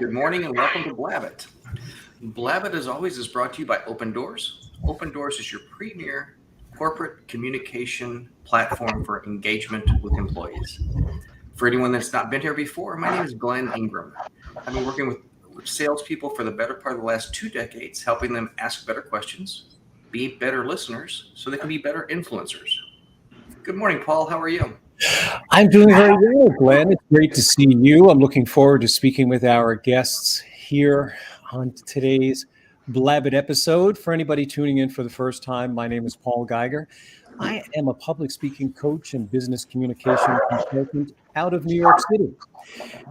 Good morning and welcome to Blabbit. Blabbit, as always, is brought to you by Open Doors. Open Doors is your premier corporate communication platform for engagement with employees. For anyone that's not been here before, my name is Glenn Ingram. I've been working with salespeople for the better part of the last 2 decades, helping them ask better questions, be better listeners, so they can be better influencers. Good morning, Paul. How are you? I'm doing very well, Glenn. It's great to see you. I'm looking forward to speaking with our guests here on today's Blabbit episode. For anybody tuning in for the first time, my name is Paul Geiger. I am a public speaking coach and business communication consultant out of New York City.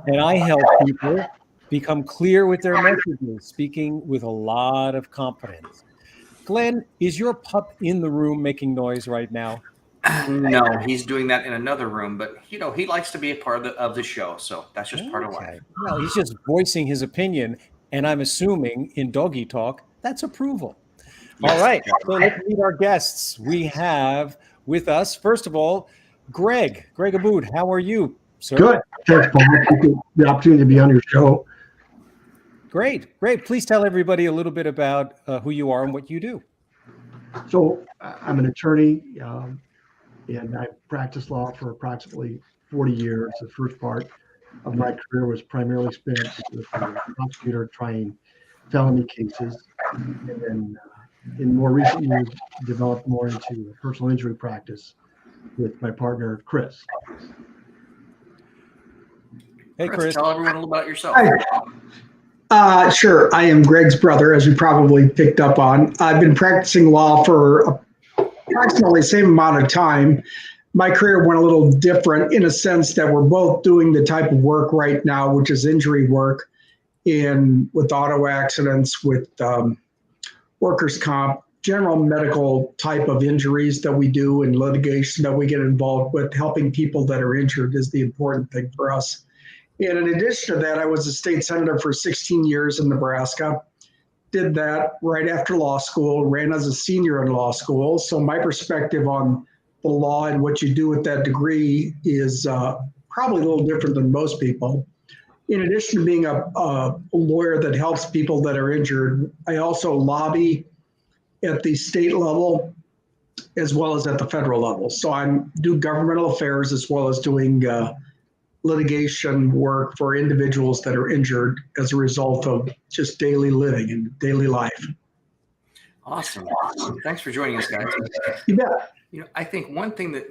And I help people become clear with their messages, speaking with a lot of confidence. Glenn, is your pup in the room making noise right now? No, he's doing that in another room, but he likes to be a part of the show, so that's just part of life. Well, he's just voicing his opinion, and I'm assuming in doggy talk, that's approval. Yes. All right, so let's meet our guests. We have with us, first of all, Greg Abboud. How are you, sir? Good. Thanks, Paul. Appreciate the opportunity to be on your show. Great. Please tell everybody a little bit about who you are and what you do. So I'm an attorney. And I practiced law for approximately 40 years. The first part of my career was primarily spent with a prosecutor trying felony cases. And then in more recent years, developed more into personal injury practice with my partner, Chris. Hey, Chris. Tell everyone a little about yourself. Hi. Sure. I am Greg's brother, as you probably picked up on. I've been practicing law for approximately the same amount of time. My career went a little different in a sense that we're both doing the type of work right now, which is injury work with auto accidents, with workers' comp, general medical type of injuries that we do and litigation that we get involved with. Helping people that are injured is the important thing for us. And in addition to that, I was a state senator for 16 years in Nebraska. Did that right after law school, ran as a senior in law school. So my perspective on the law and what you do with that degree is probably a little different than most people. In addition to being a lawyer that helps people that are injured, I also lobby at the state level as well as at the federal level. So I do governmental affairs as well as doing litigation work for individuals that are injured as a result of just daily living and daily life. Awesome. Thanks for joining us, guys. You bet. I think one thing that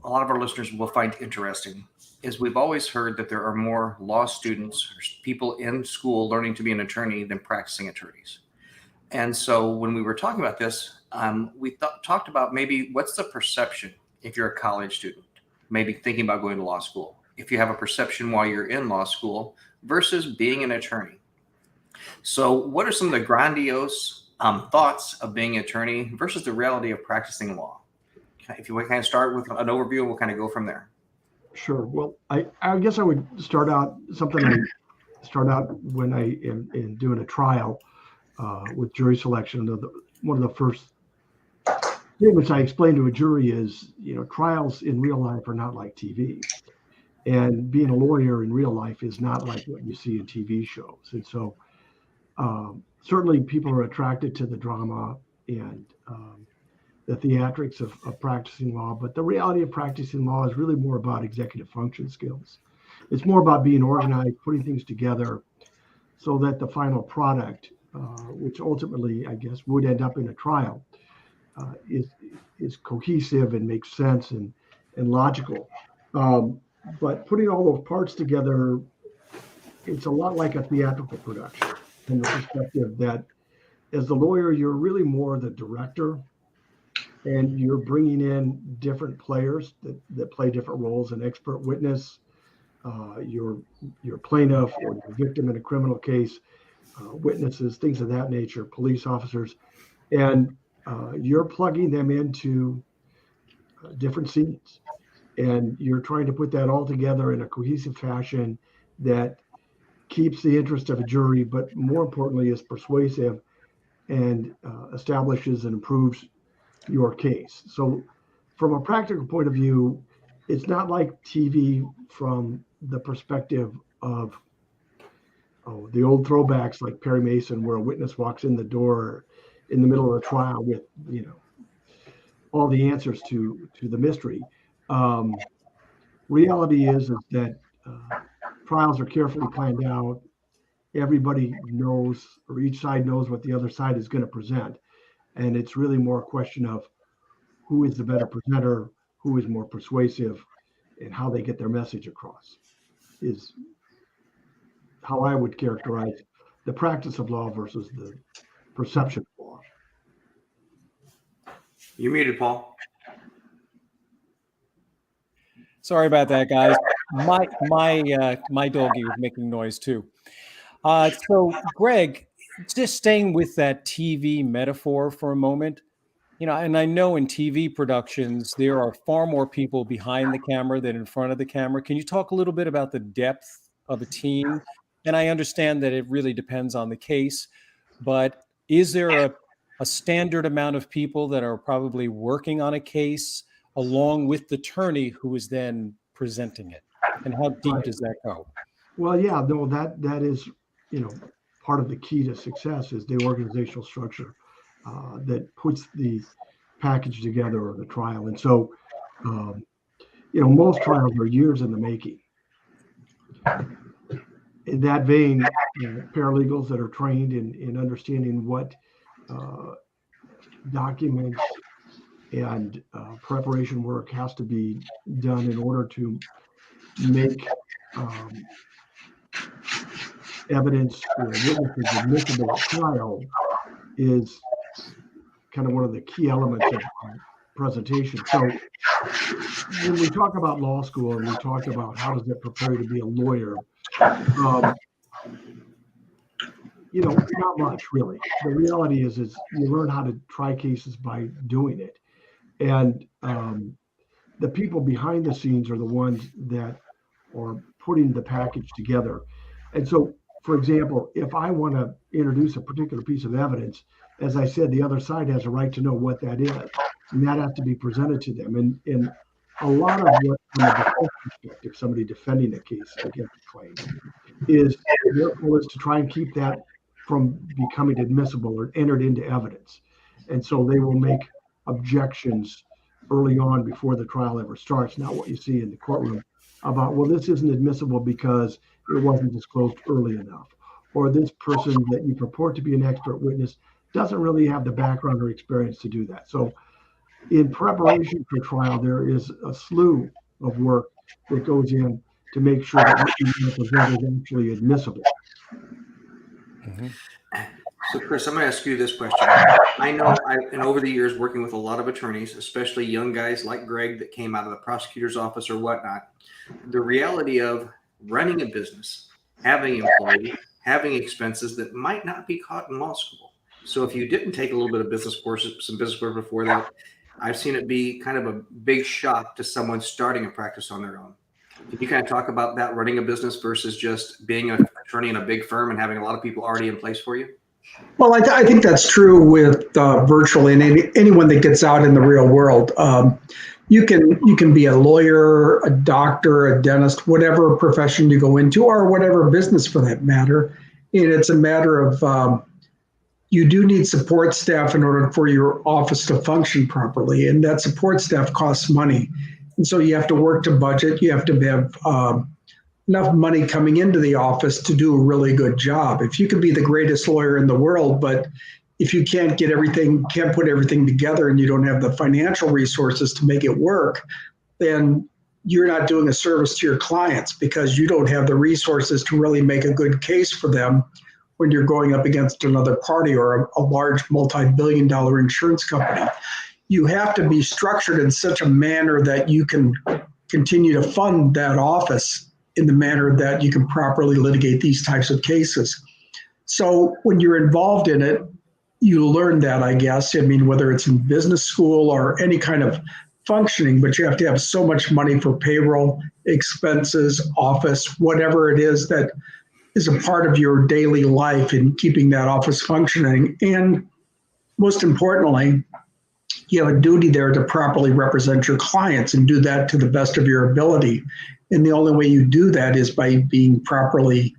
a lot of our listeners will find interesting is we've always heard that there are more law students or people in school learning to be an attorney than practicing attorneys. And so when we were talking about this, we talked about maybe what's the perception if you're a college student, maybe thinking about going to law school, if you have a perception while you're in law school versus being an attorney. So what are some of the grandiose thoughts of being an attorney versus the reality of practicing law? If you want to kind of start with an overview, we'll kind of go from there. Sure. Well, I guess I would start out when I am doing a trial with jury selection. One of the first things I explain to a jury is, trials in real life are not like TV. And being a lawyer in real life is not like what you see in TV shows. And so certainly people are attracted to the drama and the theatrics of practicing law. But the reality of practicing law is really more about executive function skills. It's more about being organized, putting things together so that the final product, which ultimately, I guess, would end up in a trial, is cohesive and makes sense and logical. But putting all those parts together, it's a lot like a theatrical production from the perspective that as the lawyer, you're really more the director and you're bringing in different players that play different roles, an expert witness, your plaintiff or your victim in a criminal case, witnesses, things of that nature, police officers, and you're plugging them into different scenes. And you're trying to put that all together in a cohesive fashion that keeps the interest of a jury, but more importantly is persuasive and establishes and improves your case. So from a practical point of view, it's not like TV from the perspective of the old throwbacks like Perry Mason, where a witness walks in the door in the middle of the trial with, all the answers to the mystery. Reality is that trials are carefully planned out. Everybody knows, or each side knows what the other side is going to present. And it's really more a question of who is the better presenter, who is more persuasive, and how they get their message across is how I would characterize the practice of law versus the perception of law. You're muted, Paul. Sorry about that, guys. My doggy was making noise too. So, Greg, just staying with that TV metaphor for a moment, and I know in TV productions there are far more people behind the camera than in front of the camera. Can you talk a little bit about the depth of a team? And I understand that it really depends on the case, but is there a standard amount of people that are probably working on a case along with the attorney who is then presenting it? And how deep does that go? Well, yeah, no, that is, part of the key to success is the organizational structure that puts the package together or the trial. And so, most trials are years in the making. In that vein, paralegals that are trained in understanding what documents and preparation work has to be done in order to make evidence or witnesses admissible at trial is kind of one of the key elements of presentation. So when we talk about law school and we talk about how does it prepare you to be a lawyer, not much really. The reality is you learn how to try cases by doing it. And the people behind the scenes are the ones that are putting the package together. And so, for example, if I want to introduce a particular piece of evidence, as I said, the other side has a right to know what that is, and that has to be presented to them. And a lot of what, from a defense perspective, somebody defending a case against a claim, is their goal is to try and keep that from becoming admissible or entered into evidence. And so they will make objections early on before the trial ever starts. Not what you see in the courtroom about, well, this isn't admissible because it wasn't disclosed early enough, or this person that you purport to be an expert witness doesn't really have the background or experience to do that. So in preparation for trial, there is a slew of work that goes in to make sure that what you present is actually admissible. Mm-hmm. So, Chris, I'm going to ask you this question. I know and over the years working with a lot of attorneys, especially young guys like Greg that came out of the prosecutor's office or whatnot, the reality of running a business, having employees, having expenses that might not be caught in law school. So if you didn't take a little bit of business courses, some business courses before that, I've seen it be kind of a big shock to someone starting a practice on their own. Can you kind of talk about that, running a business versus just being an attorney in a big firm and having a lot of people already in place for you? Well, I think that's true with virtually anyone that gets out in the real world. You can be a lawyer, a doctor, a dentist, whatever profession you go into, or whatever business for that matter. And it's a matter of you do need support staff in order for your office to function properly, and that support staff costs money. And so you have to work to budget. You have to have enough money coming into the office to do a really good job. If you could be the greatest lawyer in the world, but if you can't put everything together and you don't have the financial resources to make it work, then you're not doing a service to your clients because you don't have the resources to really make a good case for them when you're going up against another party or a large multi-billion-dollar insurance company. You have to be structured in such a manner that you can continue to fund that office in the manner that you can properly litigate these types of cases. So when you're involved in it, you learn that, I guess. I mean, whether it's in business school or any kind of functioning, but you have to have so much money for payroll, expenses, office, whatever it is that is a part of your daily life in keeping that office functioning. And most importantly, you have a duty there to properly represent your clients and do that to the best of your ability. And the only way you do that is by being properly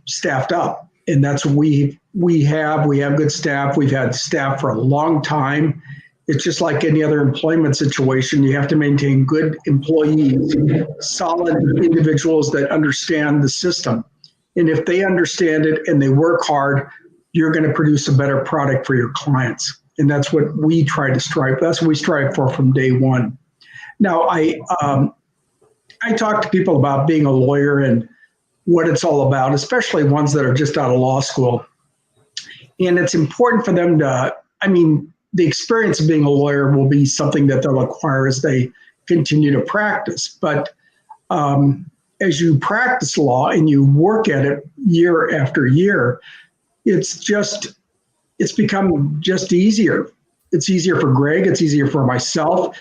staffed up, and that's what we have good staff. We've had staff for a long time. It's just like any other employment situation. You have to maintain good employees, solid individuals that understand the system. And if they understand it and they work hard, you're going to produce a better product for your clients. And that's what we try to strive. That's what we strive for from day one. Now, I talk to people about being a lawyer and what it's all about, especially ones that are just out of law school. And it's important for them to, the experience of being a lawyer will be something that they'll acquire as they continue to practice. But as you practice law and you work at it year after year, it's become just easier. It's easier for Greg. It's easier for myself.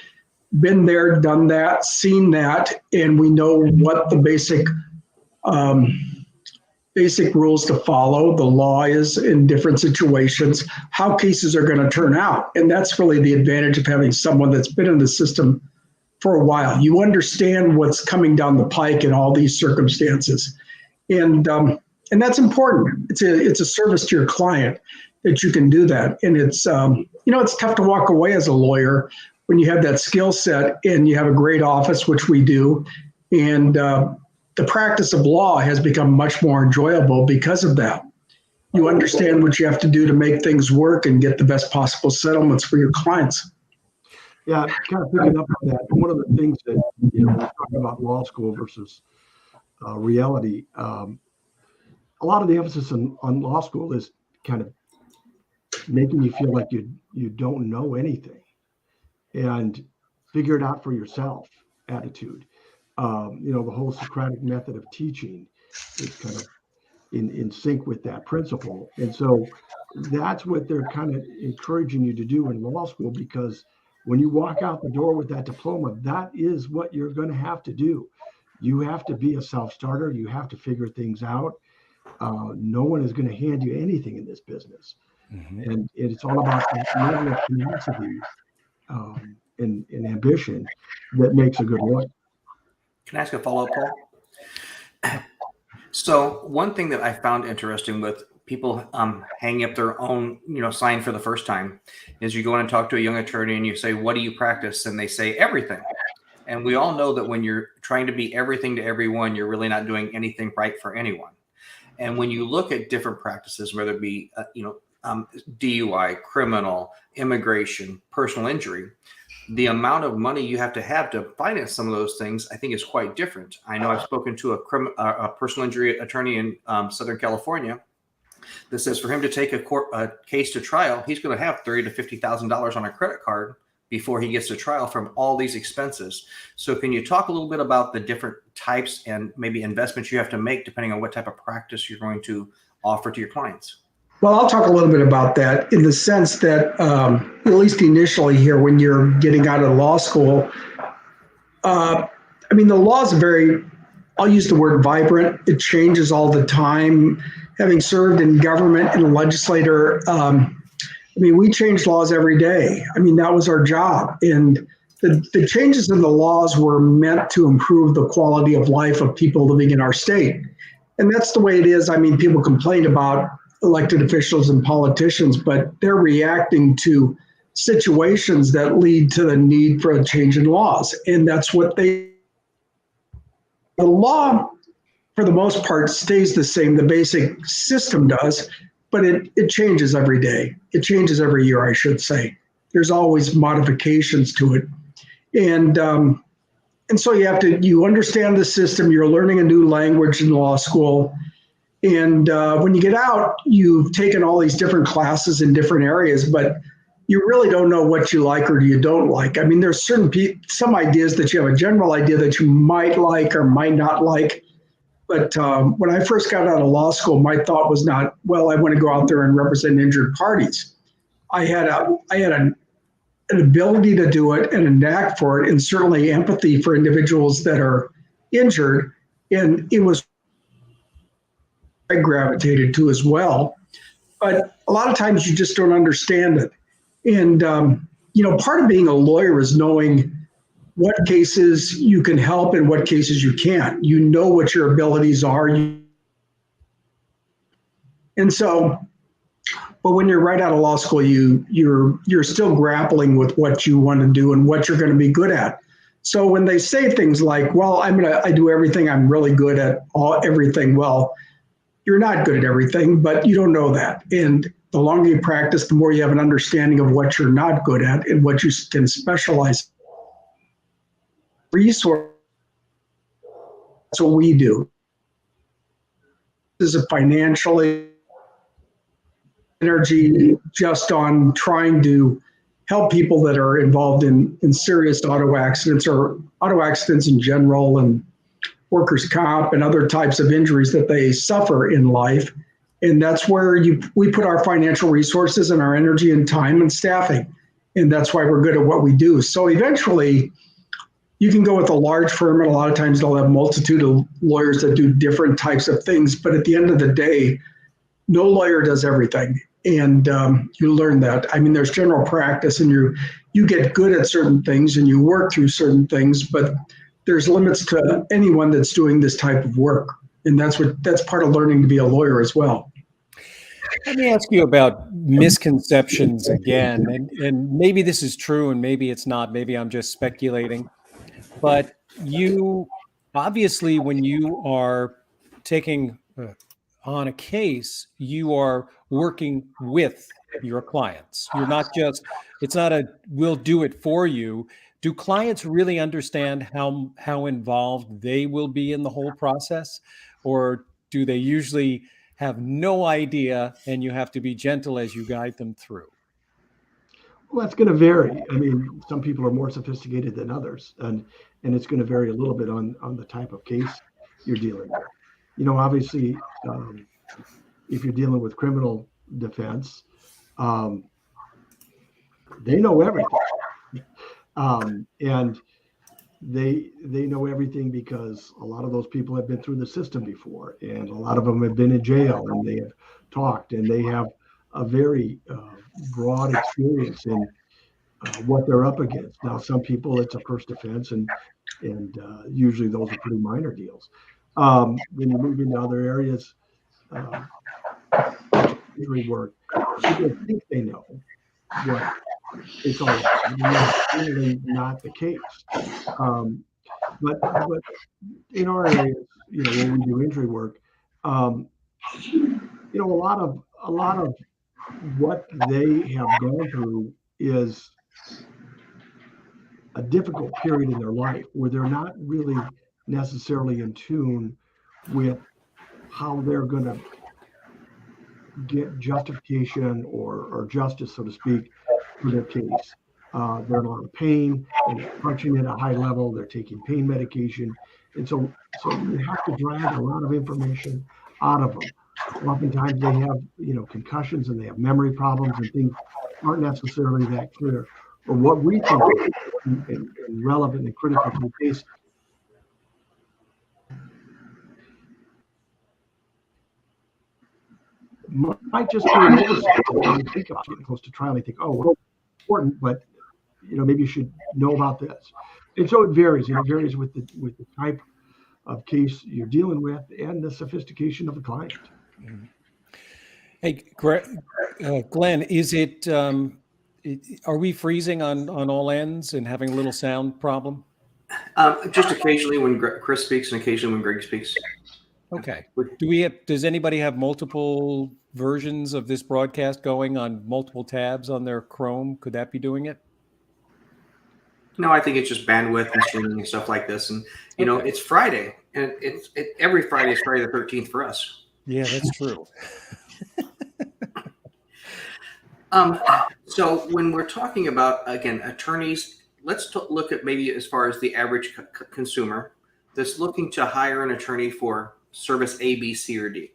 Been there, done that, seen that, and we know what the basic rules to follow, the law is in different situations, how cases are going to turn out. And that's really the advantage of having someone that's been in the system for a while. You understand what's coming down the pike in all these circumstances. And that's important. It's a service to your client that you can do that. And it's, it's tough to walk away as a lawyer when you have that skill set and you have a great office, which we do. And the practice of law has become much more enjoyable because of that. You understand what you have to do to make things work and get the best possible settlements for your clients. Yeah, kind of picking up on that. One of the things that, we're talking about law school versus reality, a lot of the emphasis on law school is kind of making you feel like you don't know anything and figure it out for yourself attitude. The whole Socratic method of teaching is kind of in sync with that principle. And so that's what they're kind of encouraging you to do in law school, because when you walk out the door with that diploma, that is what you're going to have to do. You have to be a self-starter. You have to figure things out. No one is going to hand you anything in this business. Mm-hmm. And it's all about that level of tenacity and ambition that makes a good lawyer. Can I ask a follow-up, Paul? So one thing that I found interesting with people hanging up their own, sign for the first time is you go in and talk to a young attorney and you say, what do you practice? And they say everything. And we all know that when you're trying to be everything to everyone, you're really not doing anything right for anyone. And when you look at different practices, whether it be, DUI, criminal, immigration, personal injury, the amount of money you have to finance some of those things, I think, is quite different. I know I've spoken to a personal injury attorney in Southern California that says for him to take a case to trial, he's going to have $30,000 to $50,000 on a credit card before he gets to trial from all these expenses. So can you talk a little bit about the different types and maybe investments you have to make depending on what type of practice you're going to offer to your clients? Well, I'll talk a little bit about that in the sense that, at least initially here, when you're getting out of law school, the law is I'll use the word vibrant. It changes all the time. Having served in government and a legislator, we change laws every day. That was our job. And the changes in the laws were meant to improve the quality of life of people living in our state. And that's the way it is. People complain about elected officials and politicians, but they're reacting to situations that lead to the need for a change in laws. And that's what the law, for the most part, stays the same. The basic system does, but it changes every day. It changes every year, I should say. There's always modifications to it. And so you understand the system, you're learning a new language in law school. And when you get out, you've taken all these different classes in different areas, but you really don't know what you like or you don't like. There's some ideas that you have a general idea that you might like or might not like. But when I first got out of law school, my thought was not, well, I want to go out there and represent injured parties. I had an ability to do it and a knack for it, and certainly empathy for individuals that are injured. And it was I gravitated to as well. But a lot of times you just don't understand it. And, part of being a lawyer is knowing what cases you can help and what cases you can't. You know what your abilities are. And so, but when you're right out of law school, you're still grappling with what you want to do and what you're going to be good at. So when they say things like, "Well, I do everything. I'm really good at everything." Well, you're not good at everything, but you don't know that. And the longer you practice, the more you have an understanding of what you're not good at and what you can specialize. Resource. That's what we do. This is a financially energy just on trying to help people that are involved in serious auto accidents or auto accidents in general and workers' comp and other types of injuries that they suffer in life. And that's where we put our financial resources and our energy and time and staffing. And that's why we're good at what we do. So eventually, you can go with a large firm, and a lot of times they'll have a multitude of lawyers that do different types of things. But at the end of the day, no lawyer does everything. And you learn that. I mean, there's general practice, and you get good at certain things and you work through certain things, but there's limits to anyone that's doing this type of work. And that's part of learning to be a lawyer as well. Let me ask you about misconceptions again. And maybe this is true and maybe it's not. Maybe I'm just speculating. But you obviously, when you are taking on a case, you are working with your clients. You're not just, it's not a, we'll do it for you. Do clients really understand how involved they will be in the whole process? Or do they usually have no idea and you have to be gentle as you guide them through? Well, that's going to vary. I mean, some people are more sophisticated than others, and it's going to vary a little bit on the type of case you're dealing with. You know, obviously, if you're dealing with criminal defense, they know everything, and they know everything because a lot of those people have been through the system before, and a lot of them have been in jail, and they have talked, and they have a very broad experience in what they're up against. Now, some people, it's a first offense, and usually those are pretty minor deals. When you move into other areas, injury work, people think they know what it's all about. And that's really not the case. But in our areas, you know, when we do injury work, you know, a lot of what they have gone through is a difficult period in their life where they're not really necessarily in tune with how they're going to get justification or justice, so to speak, for their case. They're in a lot of pain, and they're punching at a high level, they're taking pain medication. And so you have to drag a lot of information out of them. Oftentimes they have, you know, concussions and they have memory problems and things aren't necessarily that clear. Or what we think is relevant and critical to the case might just be an oversight. When you think about getting close to trial, you think, oh, well, important, but you know, maybe you should know about this. And so it varies. It varies with the type of case you're dealing with and the sophistication of the client. Hey, Glenn, is it? Are we freezing on all ends and having a little sound problem? Just occasionally when Chris speaks and occasionally when Greg speaks. Okay. Does anybody have multiple versions of this broadcast going on multiple tabs on their Chrome? Could that be doing it? No, I think it's just bandwidth and streaming and stuff like this. And, you know, it's Friday, and every Friday is Friday the 13th for us. Yeah, that's true. So when we're talking about, again, attorneys, let's look at maybe as far as the average consumer that's looking to hire an attorney for service A, B, C, or D.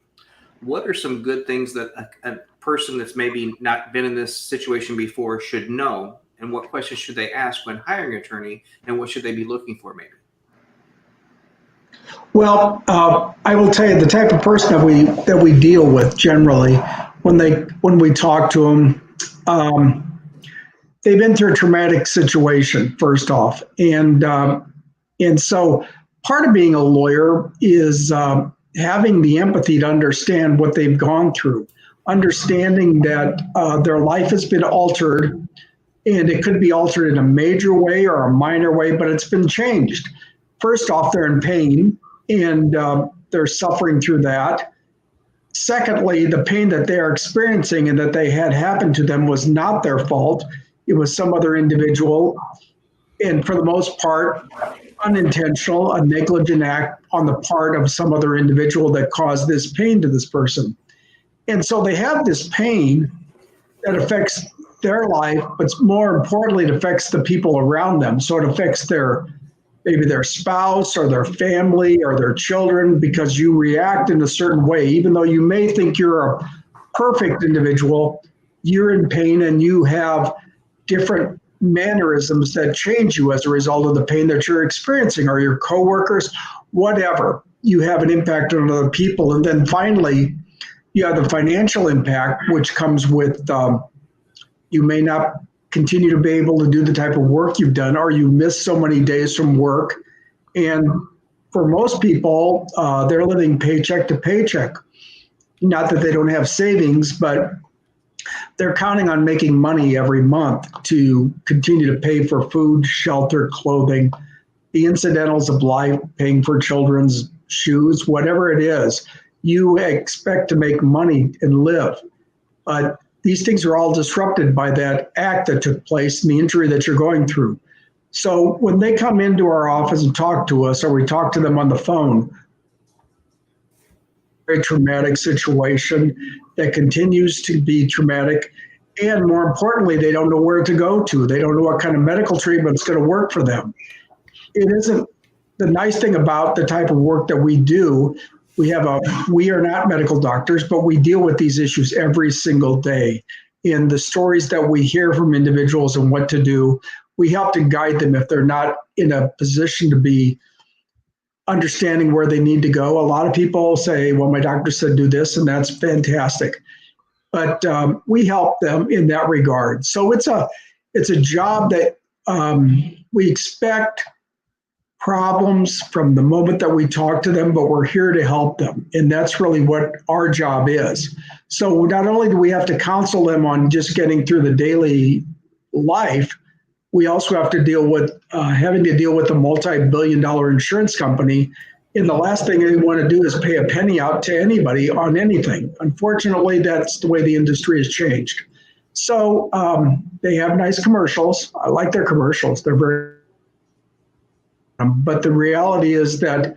What are some good things that a person that's maybe not been in this situation before should know? And what questions should they ask when hiring an attorney? And what should they be looking for maybe? Well, I will tell you the type of person that we deal with generally when we talk to them, they've been through a traumatic situation first off, and so part of being a lawyer is having the empathy to understand what they've gone through, understanding that their life has been altered, and it could be altered in a major way or a minor way, but it's been changed. First off, they're in pain and they're suffering through that. Secondly, the pain that they're experiencing and that they had happen to them was not their fault. It was some other individual, and for the most part, unintentional, a negligent act on the part of some other individual that caused this pain to this person. And so they have this pain that affects their life, but more importantly, it affects the people around them. So it affects maybe their spouse or their family or their children, because you react in a certain way. Even though you may think you're a perfect individual, you're in pain and you have different mannerisms that change you as a result of the pain that you're experiencing, or your coworkers, whatever. You have an impact on other people. And then finally, you have the financial impact, which comes with you may not continue to be able to do the type of work you've done, or you miss so many days from work. And for most people, they're living paycheck to paycheck. Not that they don't have savings, but they're counting on making money every month to continue to pay for food, shelter, clothing, the incidentals of life, paying for children's shoes, whatever it is. You expect to make money and live. But these things are all disrupted by that act that took place and the injury that you're going through. So when they come into our office and talk to us, or we talk to them on the phone, very traumatic situation that continues to be traumatic. And more importantly, they don't know where to go to. They don't know what kind of medical treatment is going to work for them. It isn't the nice thing about the type of work that we do. We are not medical doctors, but we deal with these issues every single day. In the stories that we hear from individuals and what to do, we help to guide them if they're not in a position to be understanding where they need to go. A lot of people say, well, my doctor said do this, and that's fantastic. But we help them in that regard. So it's a job that we expect problems from the moment that we talk to them, but we're here to help them. And that's really what our job is. So not only do we have to counsel them on just getting through the daily life, we also have to deal with having to deal with a multi-billion-dollar insurance company. And the last thing they want to do is pay a penny out to anybody on anything. Unfortunately, that's the way the industry has changed. So they have nice commercials. I like their commercials. They're very but the reality is that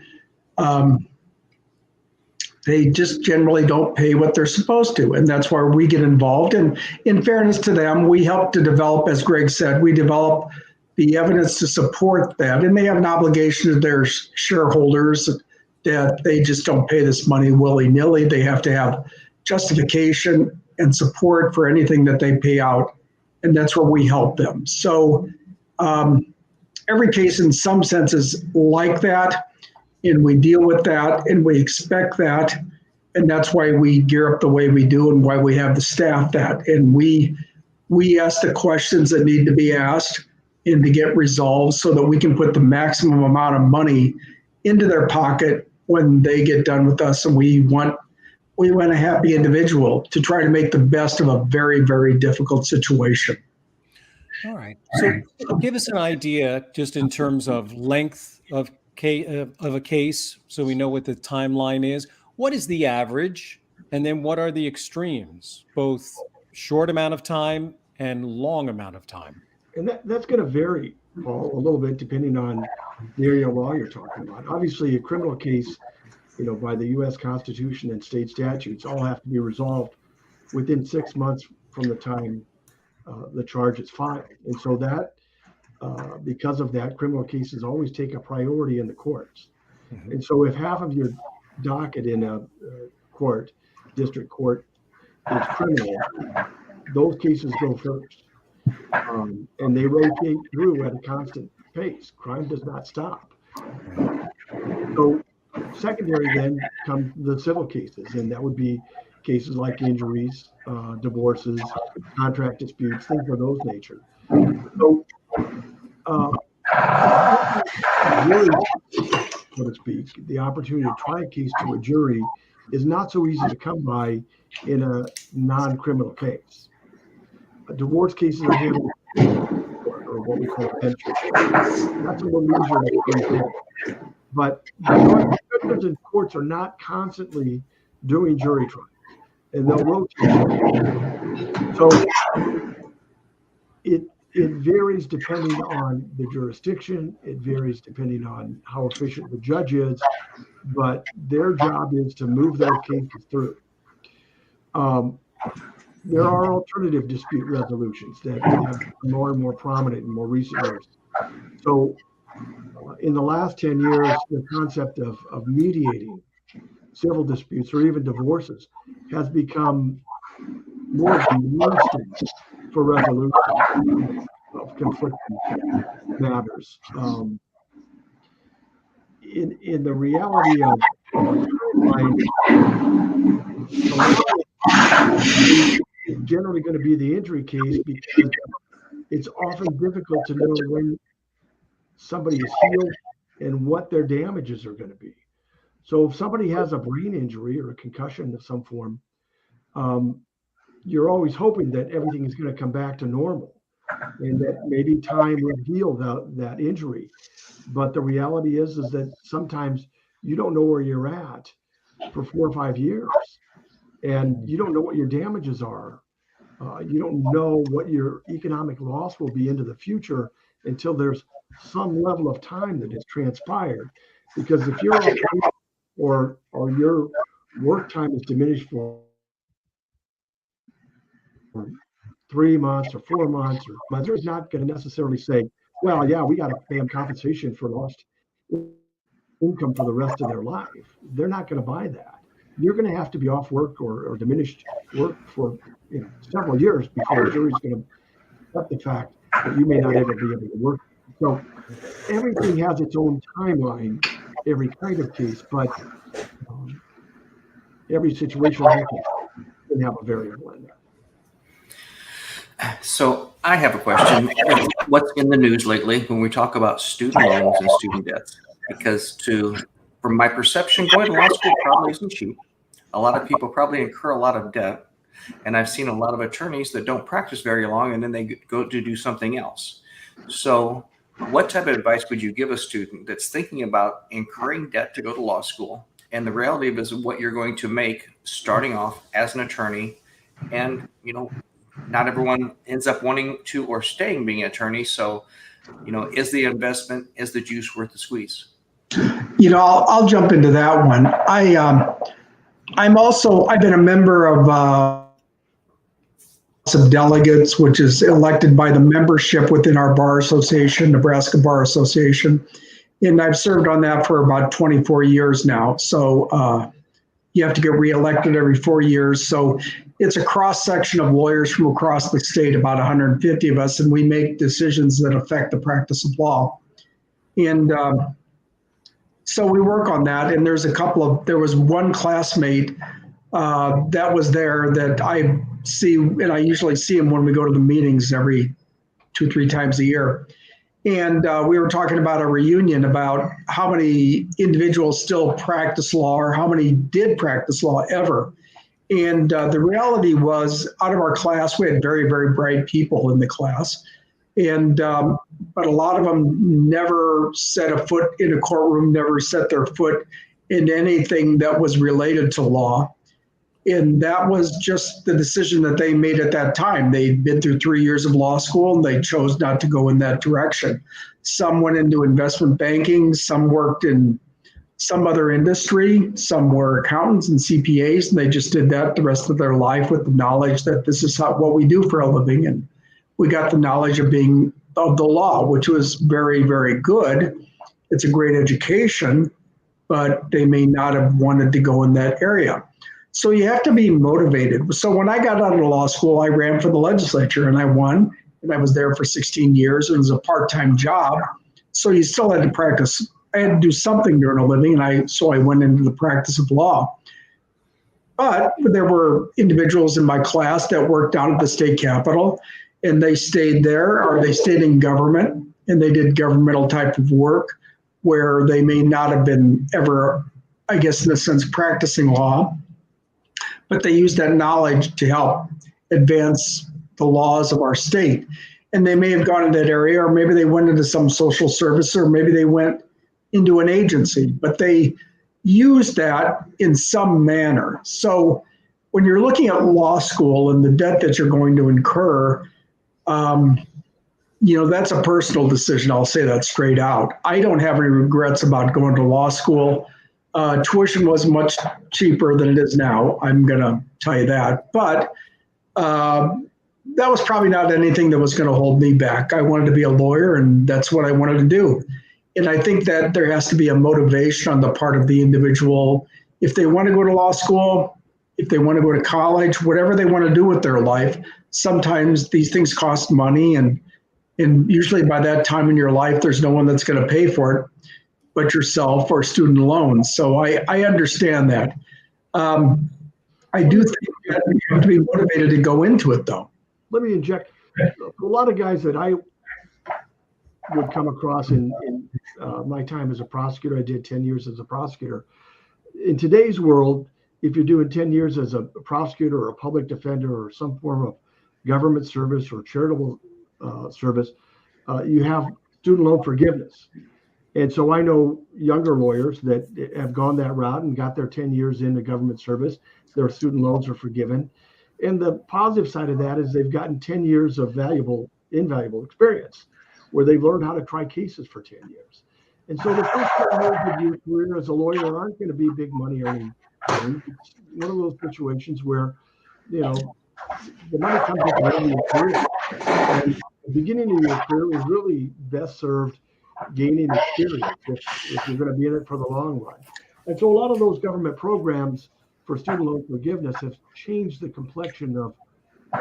they just generally don't pay what they're supposed to. And that's why we get involved. And in fairness to them, we help to develop, as Greg said, we develop the evidence to support that. And they have an obligation to their shareholders that they just don't pay this money willy-nilly. They have to have justification and support for anything that they pay out. And that's where we help them. So every case in some sense is like that, and we deal with that, and we expect that, and that's why we gear up the way we do and why we have the staff that. And we ask the questions that need to be asked and to get resolved so that we can put the maximum amount of money into their pocket when they get done with us. And we want a happy individual to try to make the best of a very, very difficult situation. All right. So give us an idea just in terms of length of a case so we know what the timeline is. What is the average? And then what are the extremes, both short amount of time and long amount of time? And that's going to vary, Paul, a little bit depending on the area of law you're talking about. Obviously, a criminal case, by the U.S. Constitution and state statutes, all have to be resolved within 6 months from the time the charge is filed. And so that, because of that, criminal cases always take a priority in the courts. Mm-hmm. And so if half of your docket in a district court is criminal, those cases go first. And they rotate through at a constant pace. Crime does not stop. So secondary then come the civil cases, and that would be cases like injuries, divorces, contract disputes, things of those nature. So really so to speak, the opportunity to try a case to a jury is not so easy to come by in a non-criminal case. Divorce cases are handled or what we call bench. That's a little easier to do. But judges and courts are not constantly doing jury trials, and they'll rotate. So it varies depending on the jurisdiction. It varies depending on how efficient the judge is, but their job is to move those cases through. There are alternative dispute resolutions that have become more and more prominent in more recent years. So in the last 10 years, the concept of mediating civil disputes or even divorces has become more of a mainstay for resolution of conflicting matters. In the reality of timeline, it's generally going to be the injury case because it's often difficult to know when somebody is healed and what their damages are going to be. So if somebody has a brain injury or a concussion of some form, you're always hoping that everything is going to come back to normal and that maybe time will heal that injury. But the reality is that sometimes you don't know where you're at for 4 or 5 years, and you don't know what your damages are. You don't know what your economic loss will be into the future until there's some level of time that has transpired. Because if you're or your work time is diminished for 3 months or 4 months, or months, they're not going to necessarily say, well, yeah, we got to pay them compensation for lost income for the rest of their life. They're not going to buy that. You're going to have to be off work or diminished work for several years before the jury's going to accept the fact that you may not ever be able to work. So everything has its own timeline, every kind of case, but every situation can have a variable in there. So I have a question. What's in the news lately when we talk about student loans and student debts? Because from my perception, going to law school probably isn't cheap. A lot of people probably incur a lot of debt. And I've seen a lot of attorneys that don't practice very long and then they go to do something else. So what type of advice would you give a student that's thinking about incurring debt to go to law school? And the reality of it is what you're going to make starting off as an attorney. And, not everyone ends up wanting to or staying being an attorney. So, is the investment, is the juice worth the squeeze? I'll jump into that one. I've been a member of some delegates, which is elected by the membership within our bar association, Nebraska Bar Association. And I've served on that for about 24 years now. So you have to get reelected every 4 years. So it's a cross section of lawyers from across the state, about 150 of us, and we make decisions that affect the practice of law. And so we work on that. And there was one classmate that was there that I see, and I usually see him when we go to the meetings every 2-3 times a year. And we were talking about a reunion about how many individuals still practice law or how many did practice law ever. And the reality was, out of our class, we had very, very bright people in the class. And but a lot of them never set a foot in a courtroom, never set their foot in anything that was related to law. And that was just the decision that they made at that time. They'd been through 3 years of law school and they chose not to go in that direction. Some went into investment banking, some worked in some other industry, some were accountants and CPAs, and they just did that the rest of their life with the knowledge that this is what we do for a living. And we got the knowledge of the law, which was very, very good. It's a great education, but they may not have wanted to go in that area. So you have to be motivated. So when I got out of law school, I ran for the legislature and I won, and I was there for 16 years. It was a part-time job. So you still had to practice. I had to do something during a living, and so I went into the practice of law. But there were individuals in my class that worked down at the state capitol, and they stayed there, or they stayed in government, and they did governmental type of work. where they may not have been ever, I guess, in a sense, practicing law, but they use that knowledge to help advance the laws of our state. And they may have gone in that area, or maybe they went into some social service, or maybe they went into an agency, but they use that in some manner. So when you're looking at law school and the debt that you're going to incur, that's a personal decision. I'll say that straight out. I don't have any regrets about going to law school. Tuition was much cheaper than it is now. I'm going to tell you that. But that was probably not anything that was going to hold me back. I wanted to be a lawyer, and that's what I wanted to do. And I think that there has to be a motivation on the part of the individual. If they want to go to law school, if they want to go to college, whatever they want to do with their life, sometimes these things cost money. And usually by that time in your life, there's no one that's going to pay for it but yourself or student loans. So I understand that. I do think that you have to be motivated to go into it, though. Let me inject. A lot of guys that I would come across in my time as a prosecutor, I did 10 years as a prosecutor. In today's world, if you're doing 10 years as a prosecutor or a public defender or some form of government service or charitable service, you have student loan forgiveness. And so I know younger lawyers that have gone that route and got their 10 years into government service. Their student loans are forgiven. And the positive side of that is they've gotten 10 years of invaluable experience where they've learned how to try cases for 10 years. And so the first 10 years of your career as a lawyer aren't going to be big money earning. It's one of those situations where, the money comes at the end of your career. And the beginning of your career is really best served gaining experience if you're going to be in it for the long run. And so a lot of those government programs for student loan forgiveness have changed the complexion of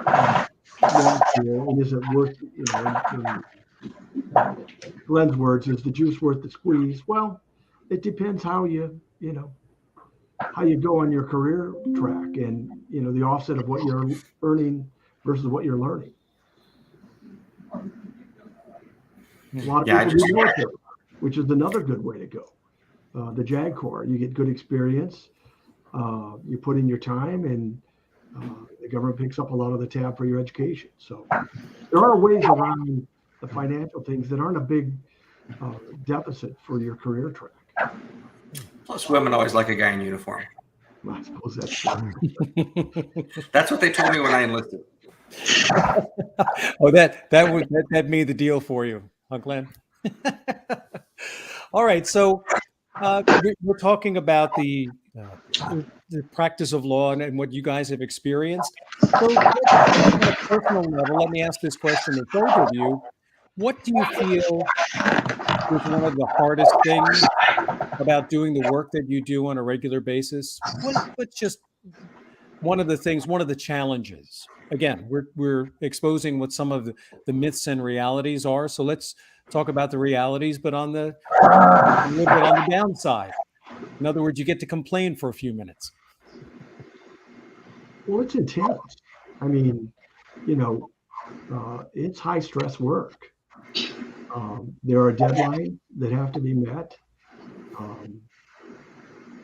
law school. And is it worth, in Glenn's words, is the juice worth the squeeze? Well, it depends how you go on your career track and, the offset of what you're earning versus what you're learning. A lot of people do military, which is another good way to go. The JAG Corps, you get good experience. You put in your time, and the government picks up a lot of the tab for your education. So there are ways around the financial things that aren't a big deficit for your career track. Plus, women always like a guy in uniform. I suppose that's true. That's what they told me when I enlisted. Oh, that made the deal for you, huh, Glenn? All right, so we're talking about the practice of law and what you guys have experienced. So, on a personal level, let me ask this question to both of you: what do you feel is one of the hardest things about doing the work that you do on a regular basis? What's just one of the challenges? Again, we're exposing what some of the myths and realities are. So let's talk about the realities, but a little bit on the downside. In other words, you get to complain for a few minutes. Well, it's intense. I mean, it's high stress work. There are deadlines that have to be met.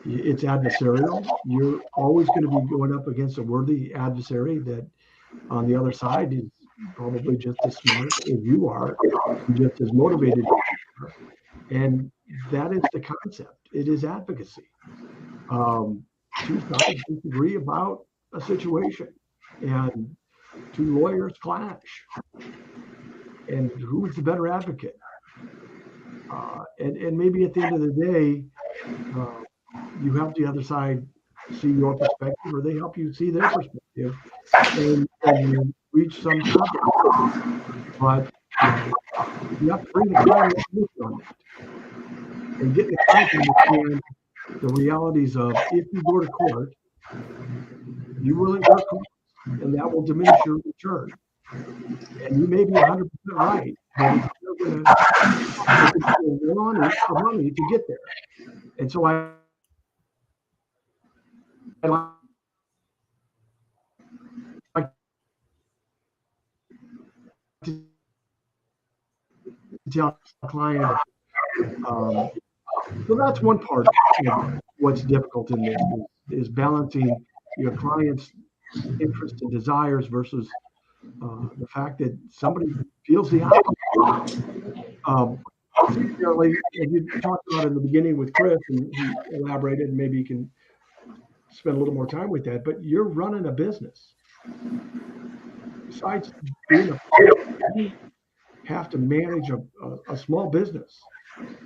It's adversarial. You're always going to be going up against a worthy adversary that on the other side is probably just as smart as you are, just as motivated as you are. And that is the concept. It is advocacy. Two sides disagree about a situation, and two lawyers clash. And who is the better advocate? And maybe at the end of the day, you help the other side see your perspective, or they help you see their perspective, and you reach some compromise. But you have to bring the client on that and get the client to understand the realities of if you go to court, you will incur costs, and that will diminish your return. And you may be 100% right, but it's still going to for money to get there. And so I like to tell a client, So that's one part of what's difficult in this is balancing your client's interests and desires versus the fact that somebody feels the opposite. Similarly, as you talked about in the beginning with Chris, and he elaborated, and maybe you can spend a little more time with that, but you're running a business. Besides being you have to manage a small business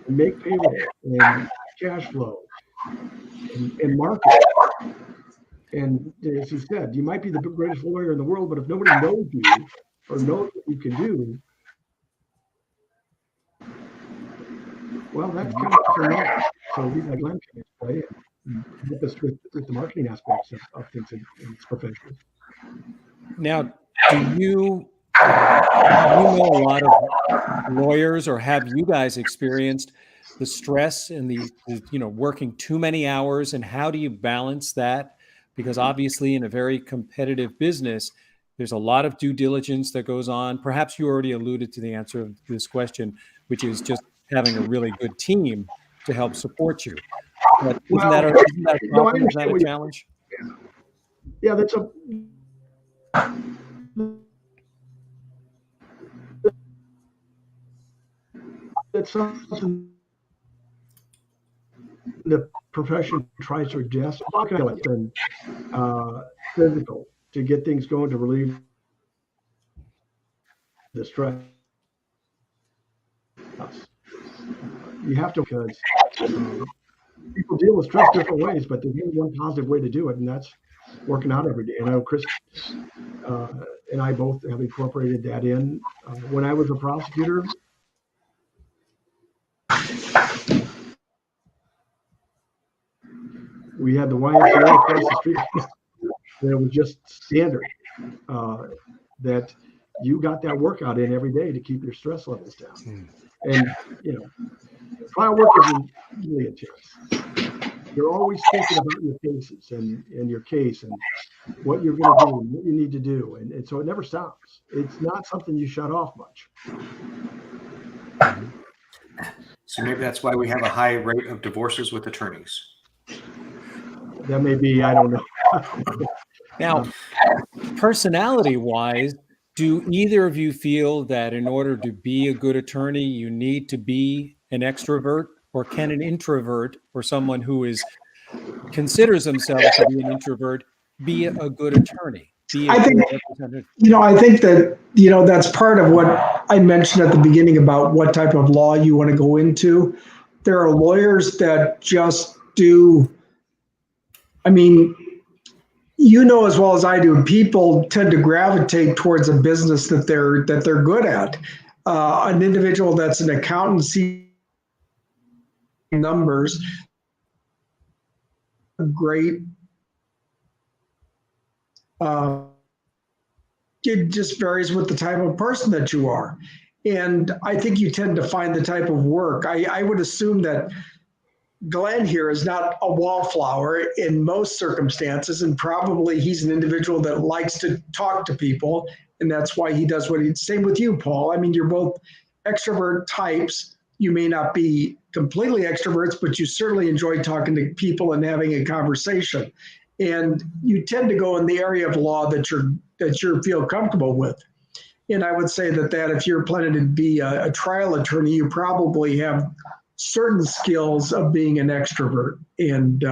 and make payroll and cash flow and market. And as he said, you might be the greatest lawyer in the world, but if nobody knows you or knows what you can do, well, that's kind of for now. So we like Glenn can play and help us with the marketing aspects of things in this profession. Now, do you know a lot of lawyers, or have you guys experienced the stress and the working too many hours, and how do you balance that? Because obviously in a very competitive business, there's a lot of due diligence that goes on. Perhaps you already alluded to the answer of this question, which is just having a really good team to help support you. But isn't that a problem? Isn't that a challenge? Yeah, that's something the profession tries to address. It's been physical to get things going to relieve the stress. You have to, because people deal with stress different ways, but there's only one positive way to do it, and that's working out every day. And I know Chris and I both have incorporated that in. When I was a prosecutor, we had the YMCA across the street. And it was just standard that you got that workout in every day to keep your stress levels down. And, trial work isn't really intense. You're always thinking about your cases and your case and what you're going to do and what you need to do. And so it never stops. It's not something you shut off much. So maybe that's why we have a high rate of divorces with attorneys. That may be, I don't know. Now, personality-wise, do either of you feel that in order to be a good attorney, you need to be an extrovert, or can an introvert or someone who considers themselves to be an introvert be a good attorney? I think that, that's part of what I mentioned at the beginning about what type of law you want to go into. There are lawyers that just do, as well as I do, people tend to gravitate towards a business that they're good at. An individual that's an accountant sees numbers, great. It just varies with the type of person that you are. And I think you tend to find the type of work. I would assume that Glenn here is not a wallflower in most circumstances, and probably he's an individual that likes to talk to people, and that's why he does what he's. Same with you, Paul. You're both extrovert types. You may not be completely extroverts, but you certainly enjoy talking to people and having a conversation. And you tend to go in the area of law that you feel comfortable with. And I would say that if you're planning to be a trial attorney, you probably have certain skills of being an extrovert. And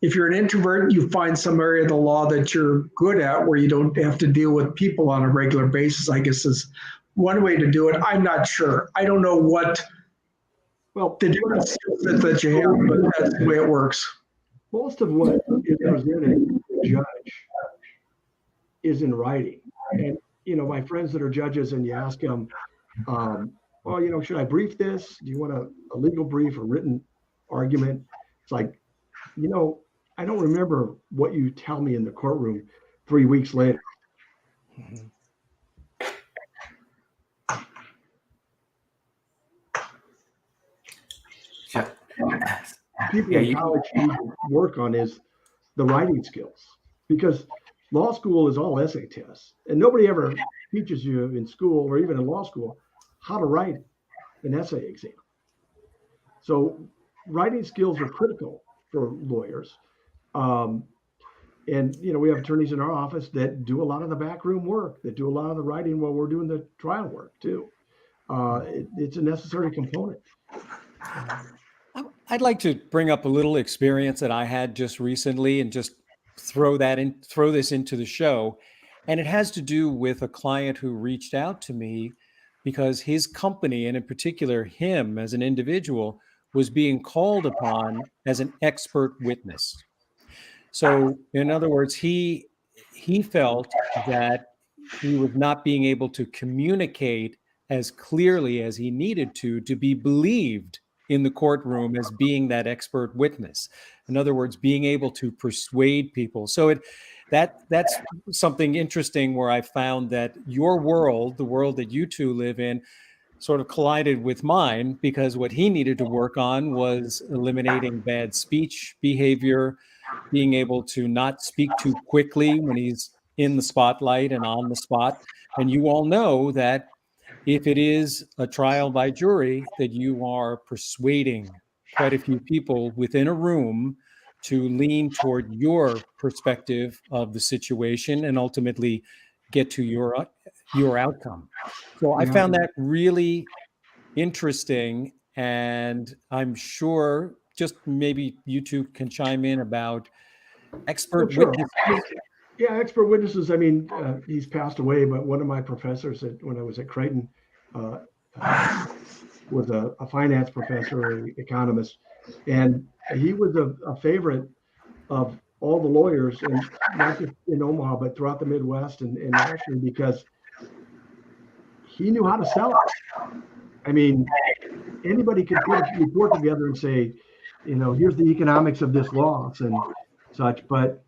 if you're an introvert, you find some area of the law that you're good at where you don't have to deal with people on a regular basis, I guess is one way to do it. I'm not sure. I don't know what the different skill sets that you have, but that's the way it works. Most of what is presented to the judge is in writing. And, my friends that are judges, and you ask them, should I brief this? Do you want a legal brief, a written argument? It's like, I don't remember what you tell me in the courtroom 3 weeks later. Mm-hmm. People in college need to work on is the writing skills, because law school is all essay tests, and nobody ever teaches you in school or even in law school how to write an essay exam. So writing skills are critical for lawyers. And, we have attorneys in our office that do a lot of the backroom work, that do a lot of the writing while we're doing the trial work too. It's a necessary component. I'd like to bring up a little experience that I had just recently and just throw this into the show. And it has to do with a client who reached out to me because his company, and in particular him as an individual, was being called upon as an expert witness. So in other words, he felt that he was not being able to communicate as clearly as he needed to be believed in the courtroom as being that expert witness. In other words, being able to persuade people. So that's something interesting where I found that your world, the world that you two live in, sort of collided with mine, because what he needed to work on was eliminating bad speech behavior, being able to not speak too quickly when he's in the spotlight and on the spot. And you all know that if it is a trial by jury, that you are persuading quite a few people within a room to lean toward your perspective of the situation and ultimately get to your outcome. So I found that really interesting, and I'm sure just maybe you two can chime in about expert witnesses. Yeah, expert witnesses. I mean, he's passed away, but one of my professors when I was at Creighton was a finance professor, an economist, and he was a favorite of all the lawyers, and not just in Omaha, but throughout the Midwest, and actually because he knew how to sell it. I mean, anybody could put a report together and say, here's the economics of this loss and such, but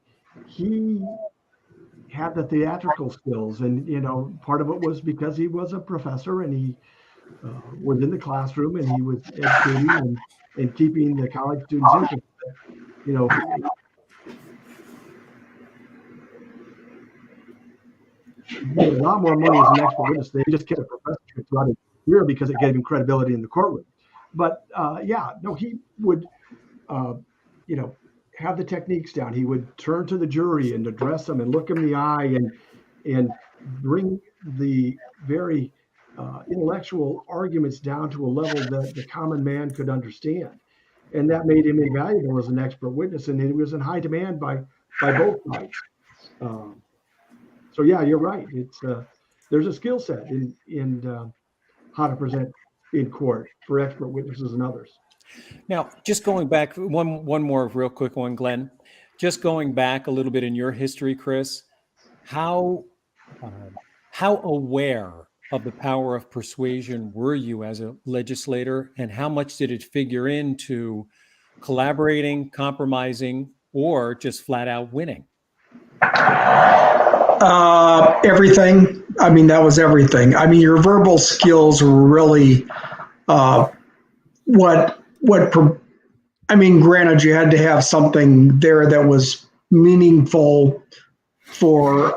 he had the theatrical skills, and part of it was because he was a professor and he was in the classroom and he was educating and keeping the college students interested. He made a lot more money as an expert witness. They just kept a professor throughout his career because it gave him credibility in the courtroom. But he would, have the techniques down. He would turn to the jury and address them and look them in the eye and bring the very intellectual arguments down to a level that the common man could understand. And that made him invaluable as an expert witness, and he was in high demand by both sides. So yeah, you're right. It's there's a skill set in how to present in court for expert witnesses and others. Now, just going back, one more real quick one, Glenn. Just going back a little bit in your history, Chris, how aware of the power of persuasion were you as a legislator, and how much did it figure into collaborating, compromising, or just flat out winning? Everything. I mean, that was everything. I mean, your verbal skills were really granted, you had to have something there that was meaningful for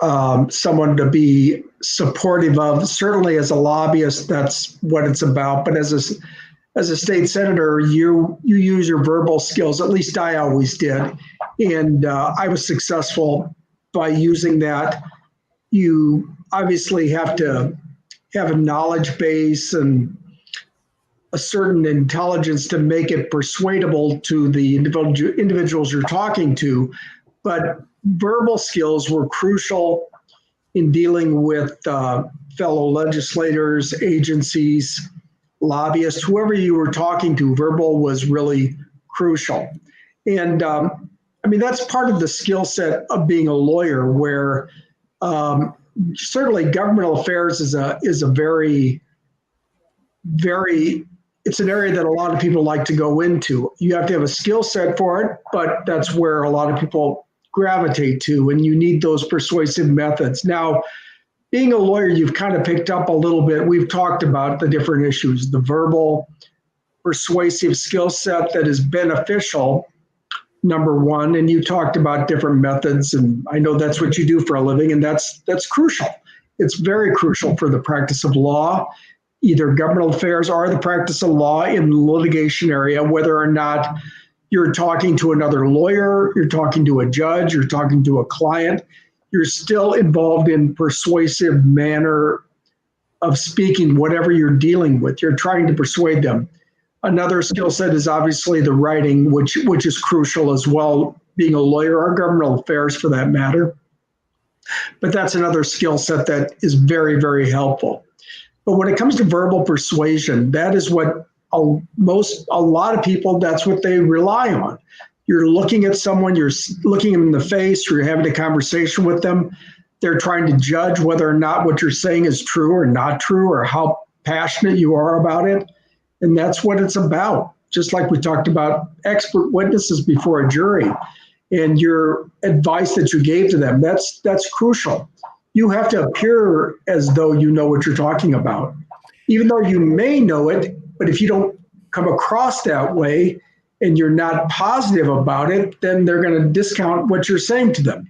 someone to be supportive of. Certainly as a lobbyist, that's what it's about. But as a state senator, you use your verbal skills. At least I always did. And I was successful by using that. You obviously have to have a knowledge base and a certain intelligence to make it persuadable to the individuals you're talking to. But verbal skills were crucial in dealing with fellow legislators, agencies, lobbyists, whoever you were talking to. Verbal was really crucial. And that's part of the skill set of being a lawyer, where certainly governmental affairs is a very, very, it's an area that a lot of people like to go into. You have to have a skill set for it, but that's where a lot of people gravitate to, and you need those persuasive methods. Now, being a lawyer, you've kind of picked up a little bit. We've talked about the different issues, the verbal persuasive skill set that is beneficial, number one, and you talked about different methods, and I know that's what you do for a living, and that's crucial. It's very crucial for the practice of law. either governmental affairs or the practice of law in the litigation area, whether or not you're talking to another lawyer, you're talking to a judge, you're talking to a client, you're still involved in persuasive manner of speaking, whatever you're dealing with. You're trying to persuade them. Another skill set is obviously the writing, which is crucial as well, being a lawyer or governmental affairs for that matter. But that's another skill set that is very, very helpful. But when it comes to verbal persuasion, that is what a lot of people, that's what they rely on. You're looking at someone, you're looking them in the face, you're having a conversation with them. They're trying to judge whether or not what you're saying is true or not true, or how passionate you are about it. And that's what it's about. Just like we talked about expert witnesses before a jury and your advice that you gave to them, that's crucial. You have to appear as though you know what you're talking about, even though you may know it. But if you don't come across that way and you're not positive about it, then they're going to discount what you're saying to them.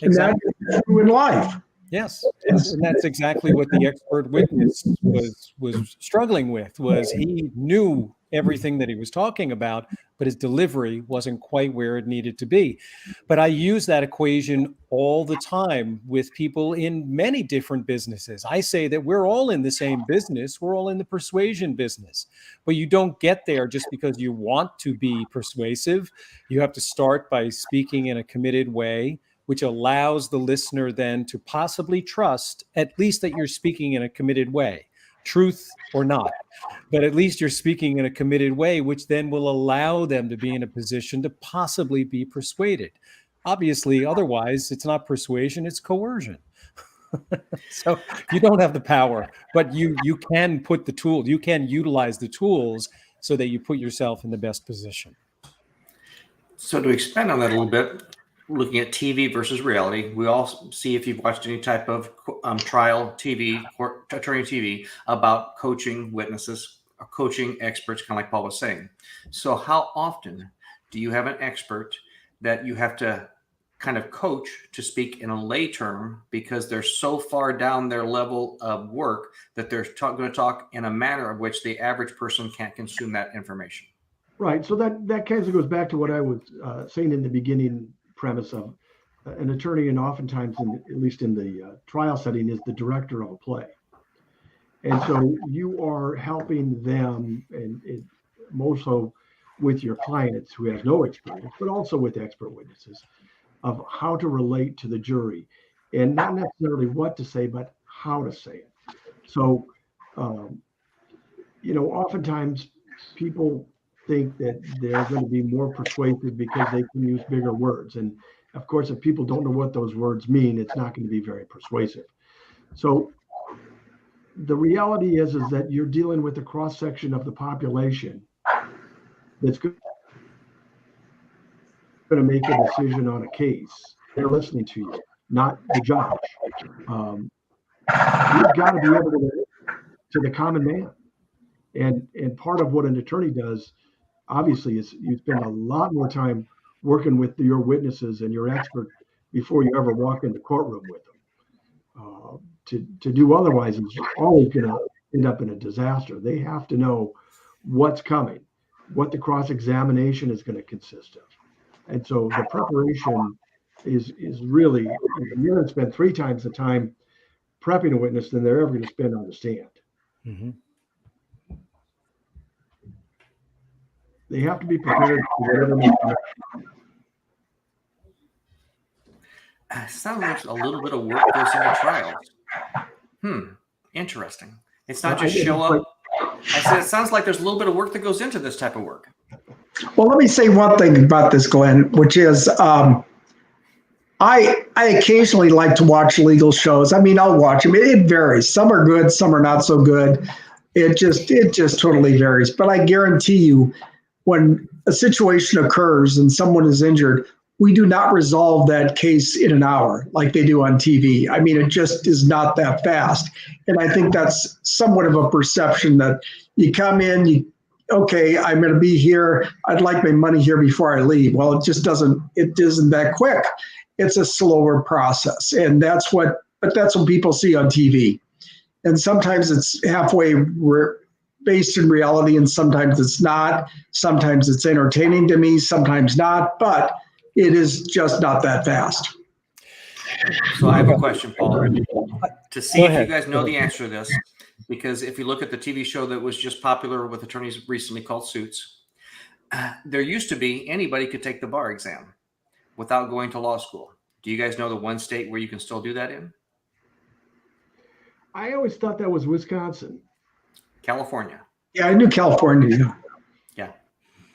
Exactly. And that's true in life. Yes, and that's exactly what the expert witness was struggling with. Was he knew everything that he was talking about, but his delivery wasn't quite where it needed to be. But I use that equation all the time with people in many different businesses. I say that we're all in the same business. We're all in the persuasion business, but you don't get there just because you want to be persuasive. You have to start by speaking in a committed way, which allows the listener then to possibly trust at least that you're speaking in a committed way, truth or not. But at least you're speaking in a committed way, which then will allow them to be in a position to possibly be persuaded. Obviously, otherwise, it's not persuasion, it's coercion. So you don't have the power, but you can put the tool, you can utilize the tools so that you put yourself in the best position. So to expand on that a little bit, looking at TV versus reality, we all see, if you've watched any type of trial TV, court attorney TV, about coaching witnesses or coaching experts, kind of like Paul was saying. So how often do you have an expert that you have to kind of coach to speak in a lay term because they're so far down their level of work that they're going to talk in a manner of which the average person can't consume that information? Right. So that kind of goes back to what I was saying in the beginning premise of an attorney, and oftentimes, at least in the trial setting, is the director of a play. And so you are helping them, and more so with your clients who have no experience, but also with expert witnesses, of how to relate to the jury, and not necessarily what to say, but how to say it. So, oftentimes people think that they're going to be more persuasive because they can use bigger words. And of course, if people don't know what those words mean, it's not going to be very persuasive. So the reality is that you're dealing with a cross section of the population that's going to make a decision on a case. They're listening to you, not the judge. You've got to be able to the common man. And part of what an attorney does, obviously, is you spend a lot more time working with your witnesses and your expert before you ever walk in the courtroom with them. To do otherwise is always going to end up in a disaster. They have to know what's coming, what the cross-examination is going to consist of. And so the preparation is really, you're going to spend 3 times the time prepping a witness than they're ever going to spend on the stand. Mm-hmm. They have to be prepared for whatever may come. Sounds like a little bit of work goes into trials. Interesting. It's not just show up. I said it sounds like there's a little bit of work that goes into this type of work. Well, let me say one thing about this, Glenn, which is I occasionally like to watch legal shows. I mean, I'll watch them. It varies. Some are good, some are not so good. It just totally varies. But I guarantee you, when a situation occurs and someone is injured, we do not resolve that case in an hour like they do on TV. I mean, it just is not that fast. And I think that's somewhat of a perception that you come in, okay, I'm going to be here. I'd like my money here before I leave. Well, it isn't that quick. It's a slower process. And that's what people see on TV. And sometimes it's halfway based in reality, and sometimes it's not. Sometimes it's entertaining to me, sometimes not, but it is just not that fast. So I have a question, Paul, to see if you ahead. guys know the answer to this, because if you look at the TV show that was just popular with attorneys recently called Suits, there used to be anybody could take the bar exam without going to law school. Do you guys know the one state where you can still do that in? I always thought that was Wisconsin. California. Yeah, I knew California. Yeah.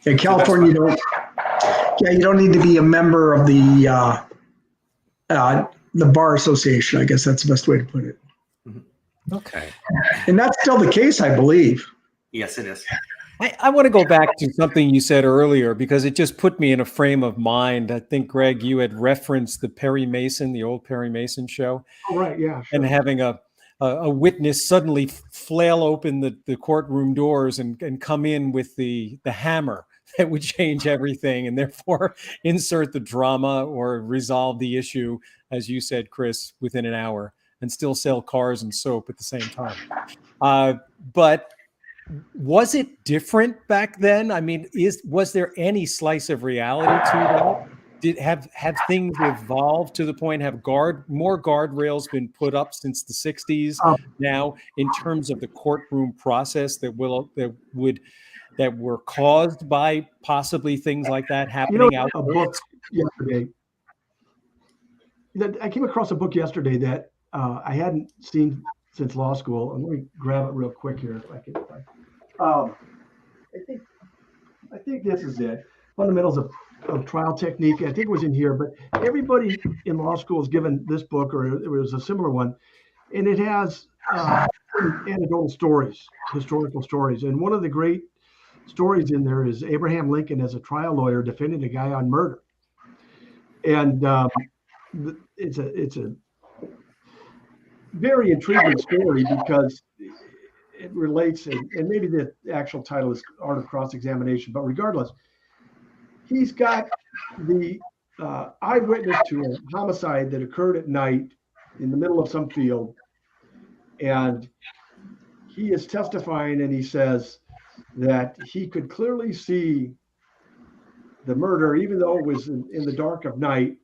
Yeah, California, you don't need to be a member of the bar association. I guess that's the best way to put it. Okay. And that's still the case, I believe. Yes, it is. I want to go back to something you said earlier because it just put me in a frame of mind. I think, Greg, you had referenced the old Perry Mason show. Oh, right, yeah. Sure. And having a witness suddenly flail open the courtroom doors and come in with the hammer that would change everything and therefore insert the drama or resolve the issue, as you said, Chris, within an hour and still sell cars and soap at the same time. But was it different back then? I mean, was there any slice of reality to that? Have things evolved to the point? Have more guardrails been put up since the 60s now in terms of the courtroom process that were caused by possibly things like that happening out there? A book yesterday. I came across a book yesterday that I hadn't seen since law school. And let me grab it real quick here if I can. I think this is it. Fundamentals of Trial Technique. I think it was in here, but everybody in law school is given this book, or it was a similar one, and it has anecdotal stories, historical stories. And one of the great stories in there is Abraham Lincoln as a trial lawyer defending a guy on murder. And it's a very intriguing story because it relates, and maybe the actual title is Art of Cross-Examination, but regardless, he's got the eyewitness to a homicide that occurred at night in the middle of some field, and he is testifying, and he says that he could clearly see the murder, even though it was in the dark of night,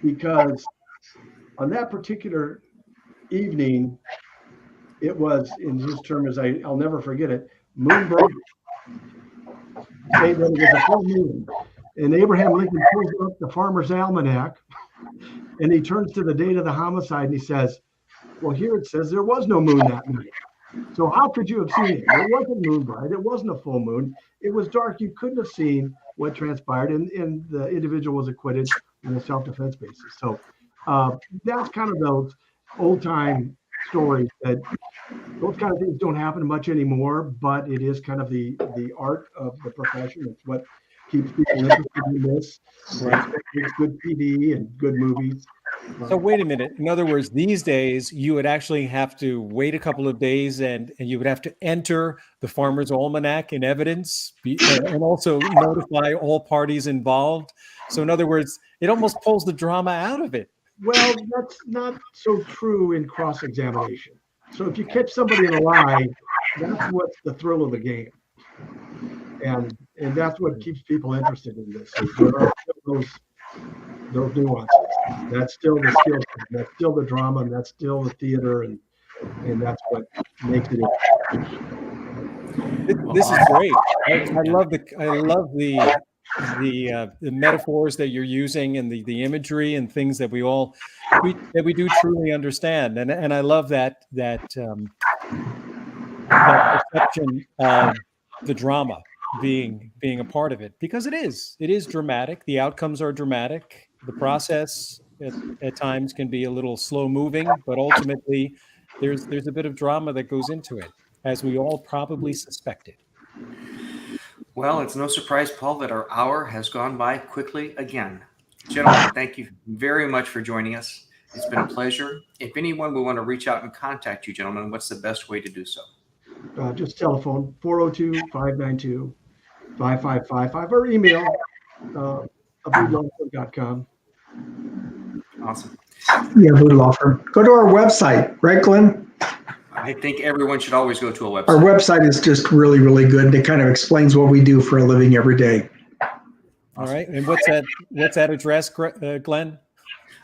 because on that particular evening, it was, in his terms, I'll never forget it, moon bright. Saying that it was a full moon. And Abraham Lincoln pulls up the Farmer's Almanac, and he turns to the date of the homicide, and he says, well, here it says there was no moon that night. So how could you have seen it? It wasn't moon bright. It wasn't a full moon. It was dark. You couldn't have seen what transpired, and the individual was acquitted on a self-defense basis. So that's kind of those old-time stories that those kind of things don't happen much anymore, but it is kind of the art of the profession. It's what keeps people interested in this. Right. It's good TV and good movies. So wait a minute. In other words, these days you would actually have to wait a couple of days and you would have to enter the Farmer's Almanac in evidence and also notify all parties involved. So in other words, it almost pulls the drama out of it. Well, that's not so true in cross-examination. So if you catch somebody in a lie, that's what's the thrill of the game. And that's what keeps people interested in this. There are those nuances. That's still the skill set. That's still the drama, and that's still the theater, and that's what makes it interesting. This is great. I love the metaphors that you're using and the imagery and things that we do truly understand. And I love that perception of the drama being a part of it, because it is dramatic. The outcomes are dramatic. The process at times can be a little slow moving, but ultimately there's a bit of drama that goes into it, as we all probably suspected. Well, it's no surprise, Paul, that our hour has gone by quickly again. Gentlemen, thank you very much for joining us. It's been a pleasure. If anyone would want to reach out and contact you, gentlemen, what's the best way to do so? Just telephone 402-592-5555 or email abboud.com. Awesome. Yeah, Abboud Law Firm. Go to our website, right, Glenn? I think everyone should always go to a website. Our website is just really, really good. It kind of explains what we do for a living every day. All right. And what's that address, Glenn?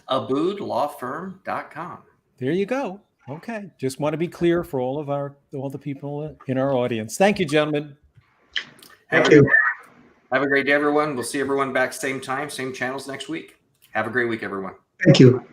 AbboudLawFirm.com. There you go. Okay. Just want to be clear for all the people in our audience. Thank you, gentlemen. Thank you. Have a great day, everyone. We'll see everyone back same time, same channels next week. Have a great week, everyone. Thank you.